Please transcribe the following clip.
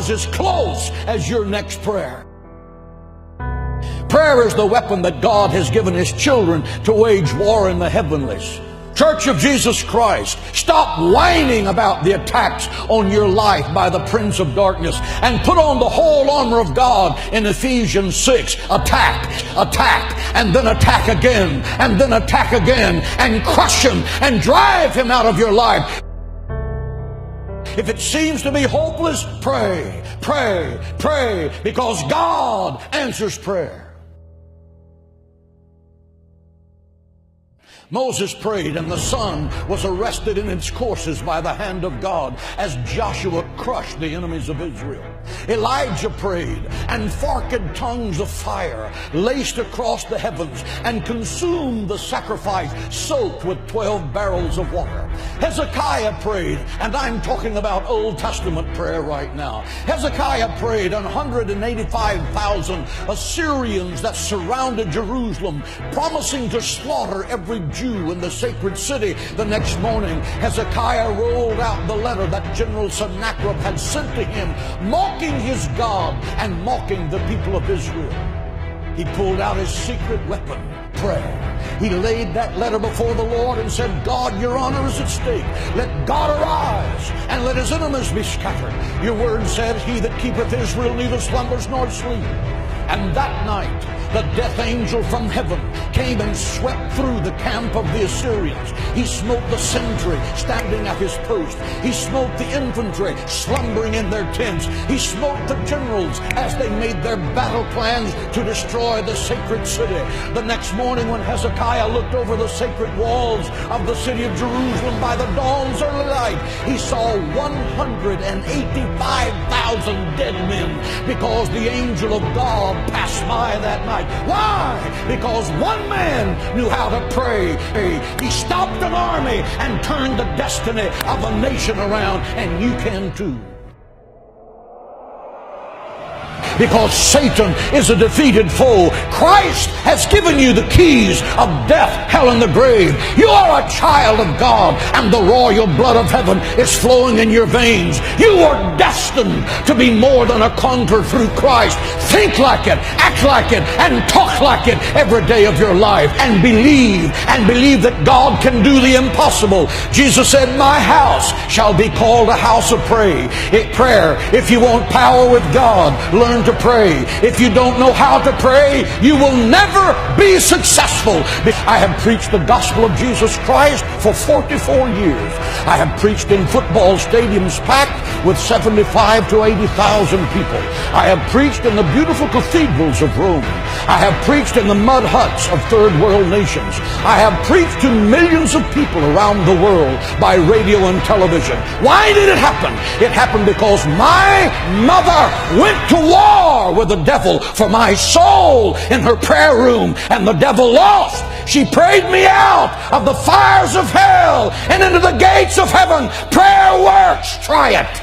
is as close as your next prayer. Prayer is the weapon that God has given His children to wage war in the heavenlies. Church of Jesus Christ, stop whining about the attacks on your life by the prince of darkness and put on the whole armor of God in Ephesians 6. Attack, and then attack again, and then attack again, and crush him and drive him out of your life. If it seems to be hopeless, pray, because God answers prayer. Moses prayed, and the sun was arrested in its courses by the hand of God as Joshua crushed the enemies of Israel. Elijah prayed, and forked tongues of fire laced across the heavens and consumed the sacrifice soaked with 12 barrels of water. Hezekiah prayed, and I'm talking about Old Testament prayer right now. Hezekiah prayed, and 185,000 Assyrians that surrounded Jerusalem, promising to slaughter every Jew in the sacred city. The next morning, Hezekiah rolled out the letter that General Sennacherib had sent to him, mocking his God and mocking the people of Israel. He pulled out his secret weapon, prayer. He laid that letter before the Lord and said, God, your honor is at stake. Let God arise and let his enemies be scattered. Your word said, he that keepeth Israel neither slumbers nor sleep. And that night, the death angel from heaven came and swept through the camp of the Assyrians. He smote the sentry standing at his post. He smote the infantry slumbering in their tents. He smote the generals as they made their battle plans to destroy the sacred city. The next morning, when Hezekiah looked over the sacred walls of the city of Jerusalem by the dawn's early light, he saw 185,000 dead men, because the angel of God passed by that night. Why? Because one man knew how to pray. He stopped an army and turned the destiny of a nation around, and you can too. Because Satan is a defeated foe. Christ has given you the keys of death, hell, and the grave. You are a child of God, and the royal blood of heaven is flowing in your veins. You are destined to be more than a conqueror through Christ. Think like it, act like it, and talk like it every day of your life. And believe that God can do the impossible. Jesus said, my house shall be called a house of prayer. If you want power with God, learn to pray. If you don't know how to pray, you will never be successful. I have preached the gospel of Jesus Christ for 44 years. I have preached in football stadiums packed with 75 to 80,000 people. I have preached in the beautiful cathedrals of Rome. I have preached in the mud huts of third world nations. I have preached to millions of people around the world by radio and television. Why did it happen? It happened because my mother went to war with the devil for my soul in her prayer room, and the devil lost. She prayed me out of the fires of hell and into the gates of heaven. Prayer works. Try it.